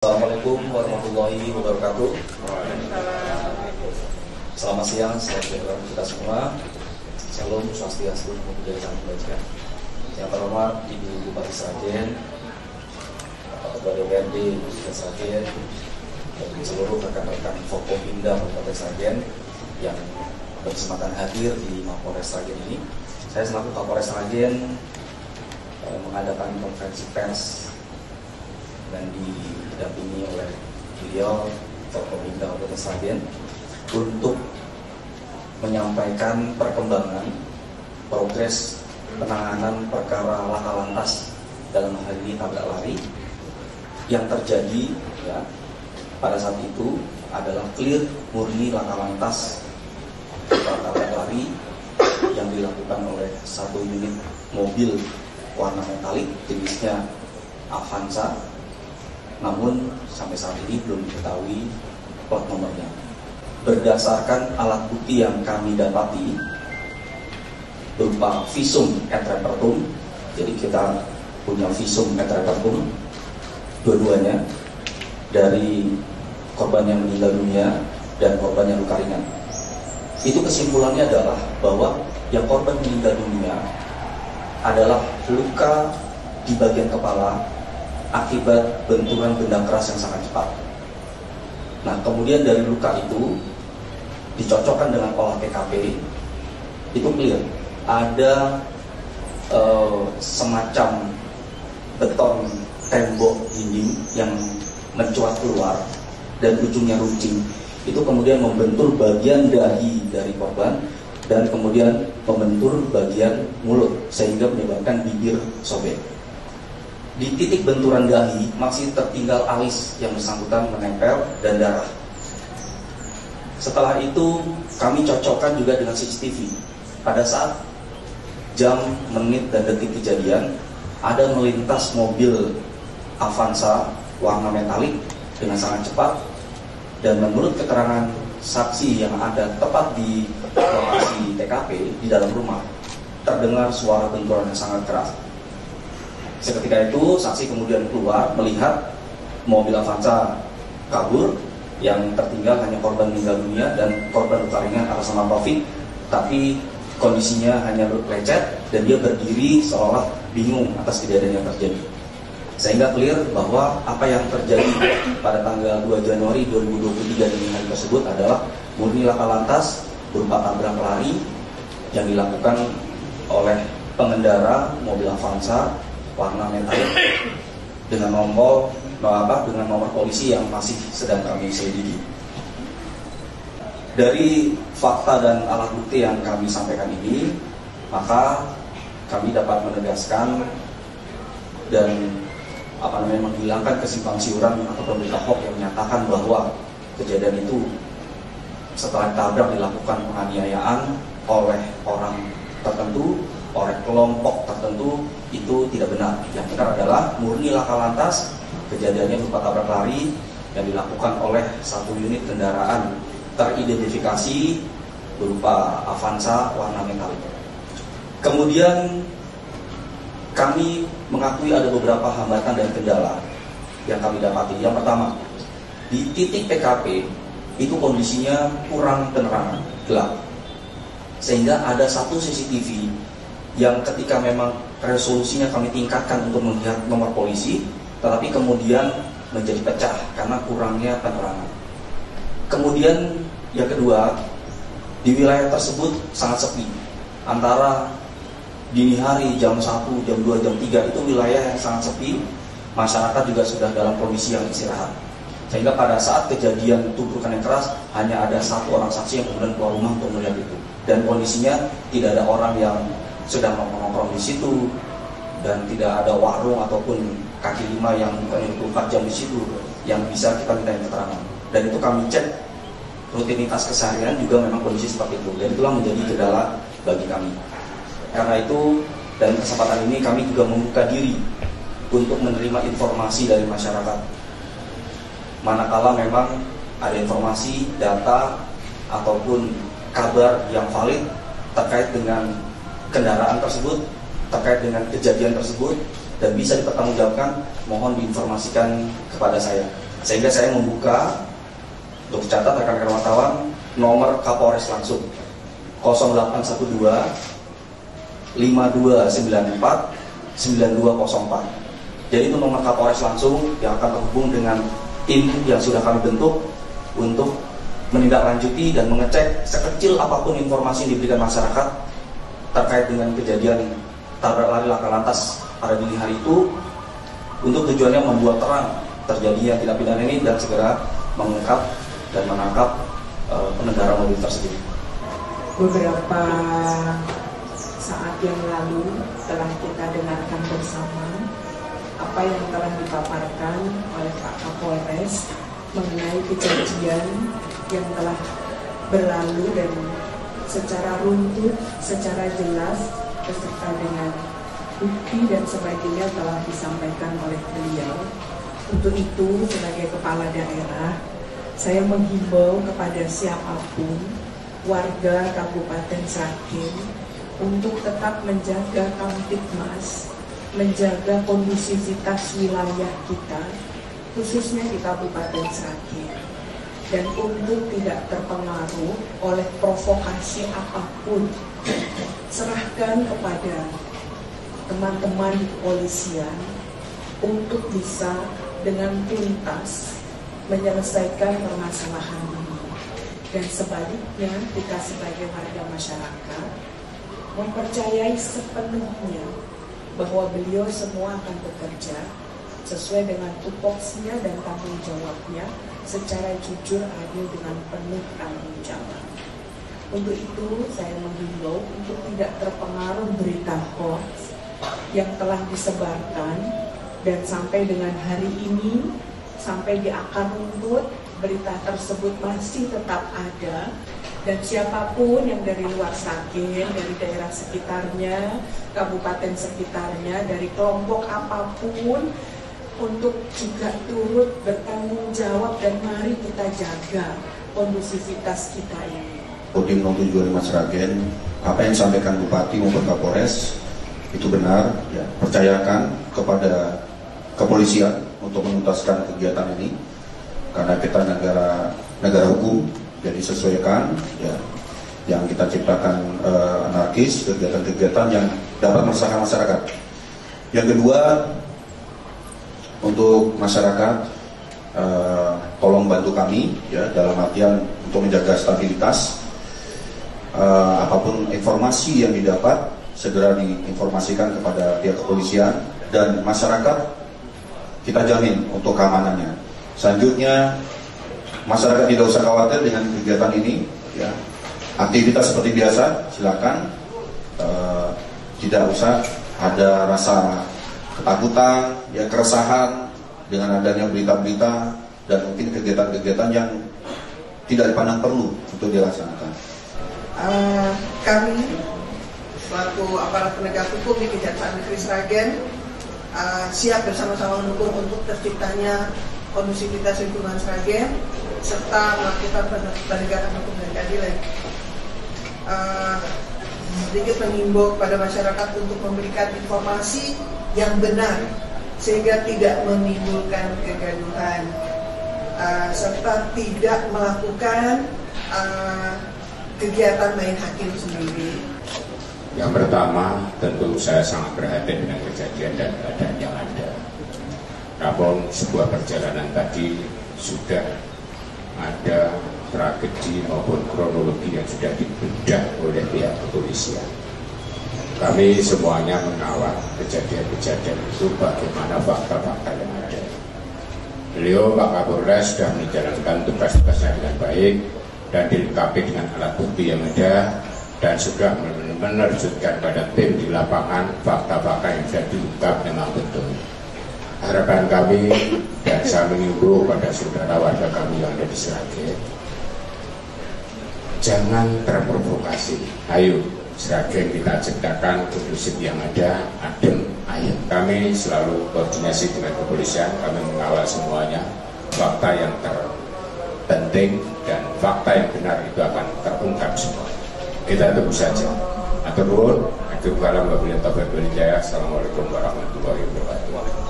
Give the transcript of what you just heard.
Assalamualaikum warahmatullahi wabarakatuh. Selamat siang, selamat sejahtera kita semua. Salam swastiastu, namo buddhaya, salam kebajikan. Yang terhormat Ibu Bupati Sragen, Ketua DPRD Kabupaten Sragen, dan seluruh rekan-rekan Forkompimda Kabupaten Sragen yang berkesempatan hadir di Mapolres Sragen ini. Saya selaku Kapolres Sragen mengadakan konferensi pers dan didampingi oleh beliau Forkompimda Kabupaten Sragen untuk menyampaikan perkembangan progres penanganan perkara laka lantas dalam hal ini tabrak lari yang terjadi ya pada saat itu adalah clear murni laka lantas tabrak lari yang dilakukan oleh satu unit mobil warna metalik jenisnya Avanza. Namun sampai saat ini belum diketahui plat nomornya. Berdasarkan alat bukti yang kami dapati berupa visum et repertum, jadi kita punya visum et repertum dua-duanya dari korban yang meninggal dunia dan korban yang luka ringan. Itu kesimpulannya adalah bahwa yang korban meninggal dunia adalah luka di bagian kepala akibat benturan benda keras yang sangat cepat. Nah, kemudian dari luka itu dicocokkan dengan olah TKP, itu clear ada semacam beton tembok dinding yang mencuat keluar dan ujungnya runcing. Itu kemudian membentur bagian dahi dari korban dan kemudian membentur bagian mulut sehingga menyebabkan bibir sobek. Di titik benturan dahi masih tertinggal alis yang bersangkutan menempel dan darah. Setelah itu kami cocokkan juga dengan CCTV. Pada saat jam, menit, dan detik kejadian ada melintas mobil Avanza warna metalik dengan sangat cepat. Dan menurut keterangan saksi yang ada tepat di lokasi TKP di dalam rumah, terdengar suara benturan yang sangat keras. Seketika itu saksi kemudian keluar melihat mobil Avanza kabur, yang tertinggal hanya korban meninggal dunia dan korban luka ringan atas nama Taufik, tapi kondisinya hanya lecet dan dia berdiri seolah bingung atas kejadian yang terjadi. Sehingga clear bahwa apa yang terjadi pada tanggal 2 Januari 2023 di hari tersebut adalah murni laka lantas berupa tabrak lari yang dilakukan oleh pengendara mobil Avanza warna metalik dengan nomor polisi yang masih sedang kami selidiki. Dari fakta dan alat bukti yang kami sampaikan ini, maka kami dapat menegaskan dan menghilangkan kesimpang siuran atau berita hoax yang menyatakan bahwa kejadian itu setelah ditabrak dilakukan penganiayaan oleh orang tertentu, oleh kelompok tertentu. Itu tidak benar. Yang benar adalah murni laka lantas, kejadiannya berupa tabrak lari yang dilakukan oleh satu unit kendaraan teridentifikasi berupa Avanza warna metalik. Kemudian kami mengakui ada beberapa hambatan dan kendala yang kami dapati. Yang pertama, di titik PKP itu kondisinya kurang penerangan, gelap, sehingga ada satu CCTV yang ketika memang resolusinya kami tingkatkan untuk melihat nomor polisi, tetapi kemudian menjadi pecah karena kurangnya penerangan. Kemudian yang kedua, di wilayah tersebut sangat sepi. Antara dini hari jam 1, jam 2, jam 3 itu wilayah yang sangat sepi. Masyarakat juga sudah dalam kondisi yang istirahat. Sehingga pada saat kejadian tuburukan yang keras, hanya ada satu orang saksi yang kemudian keluar rumah untuk melihat itu. Dan kondisinya tidak ada orang yang sedang nongkrong di situ, dan tidak ada warung ataupun kaki lima yang bukan 24 jam di situ yang bisa kita minta keterangan. Dan itu kami cek rutinitas keseharian juga memang kondisi seperti itu, dan itulah menjadi kendala bagi kami. Karena itu dan kesempatan ini kami juga membuka diri untuk menerima informasi dari masyarakat. Manakala memang ada informasi, data ataupun kabar yang valid terkait dengan kendaraan tersebut, terkait dengan kejadian tersebut dan bisa dipertanggungjawabkan, mohon diinformasikan kepada saya. Sehingga saya membuka, untuk catat rekan-rekan wartawan, nomor Kapolres langsung 0812 5294 9204. Jadi itu nomor Kapolres langsung yang akan terhubung dengan tim yang sudah kami bentuk untuk menindaklanjuti dan mengecek sekecil apapun informasi yang diberikan masyarakat terkait dengan kejadian tabrak lari laka lantas pada dini hari itu, untuk tujuannya membuat terang terjadinya tindak pidana ini dan segera mengungkap dan menangkap pengendara mobil tersebut. Beberapa saat yang lalu telah kita dengarkan bersama apa yang telah dipaparkan oleh Pak Kapolres mengenai kejadian yang telah berlalu dan secara runtut, secara jelas, beserta dengan bukti dan sebagainya telah disampaikan oleh beliau. Untuk itu, sebagai kepala daerah, saya menghimbau kepada siapapun warga Kabupaten Sragen untuk tetap menjaga Kamtibmas, menjaga kondusivitas wilayah kita, khususnya di Kabupaten Sragen, dan untuk tidak terpengaruh oleh provokasi apapun. Serahkan kepada teman-teman kepolisian untuk bisa dengan tuntas menyelesaikan permasalahan ini. Dan sebaliknya, kita sebagai warga masyarakat mempercayai sepenuhnya bahwa beliau semua akan bekerja sesuai dengan tupoksinya dan tanggung jawabnya secara jujur, adil, dengan penuh tanggung jawab. Untuk itu, saya menghimbau untuk tidak terpengaruh berita hoax yang telah disebarkan, dan sampai dengan hari ini, sampai di akar rumput, berita tersebut masih tetap ada. Dan siapapun yang dari luar Sragen, dari daerah sekitarnya, kabupaten sekitarnya, dari kelompok apapun, untuk juga turut bertanggung jawab, dan mari kita jaga kondusivitas kita ini. Kodim 0725 Sragen, apa yang disampaikan Bupati maupun Kapolres itu benar, ya. Percayakan kepada kepolisian untuk menuntaskan kegiatan ini, karena kita negara hukum, jadi sesuaikan, ya, yang kita ciptakan anarkis, kegiatan-kegiatan yang dapat meresahkan masyarakat. Yang kedua, untuk masyarakat, tolong bantu kami, ya, dalam artian untuk menjaga stabilitas. Apapun informasi yang didapat, segera diinformasikan kepada pihak kepolisian dan masyarakat, kita jamin untuk keamanannya. Selanjutnya, masyarakat tidak usah khawatir dengan kegiatan ini, ya. Aktivitas seperti biasa, silakan. Tidak usah ada rasa ketakutan, ya, keresahan dengan adanya berita-berita dan mungkin kegiatan-kegiatan yang tidak dipandang perlu untuk dilaksanakan. Kami selaku aparat penegak hukum di Kejaksaan Negeri Sragen siap bersama-sama mendukung untuk terciptanya kondusivitas lingkungan Sragen serta melakukan penegakan hukum dan keadilan. Sedikit mengimbau kepada masyarakat untuk memberikan informasi yang benar sehingga tidak menimbulkan kegaduhan, serta tidak melakukan kegiatan main hakim sendiri. Yang pertama, tentu saya sangat perhatian dengan kejadian dan keadaan yang ada. Namun sebuah perjalanan tadi sudah ada tragedi maupun kronologi yang sudah dibedah oleh pihak kepolisian. Kami semuanya mengawal kejadian-kejadian itu, bagaimana fakta-fakta yang ada. Beliau, Pak Kapolres, sudah menjalankan tugas-tugasnya dengan baik dan dilengkapi dengan alat bukti yang ada, dan sudah menerjunkan pada tim di lapangan fakta-fakta yang sudah diungkap memang betul. Harapan kami, dan saya mengimbau pada saudara warga kami yang ada di Sragen, jangan terprovokasi. Ayo, Sragen kita ciptakan kondusif yang ada, adem, ayem. Kami selalu koordinasi dengan kepolisian, kami mengawal semuanya. Fakta yang terpenting dan fakta yang benar itu akan terungkap semua. Kita tunggu saja. Atur nuhun, atur kalam wabillahi taufiq wal hidayah. Assalamualaikum warahmatullahi wabarakatuh.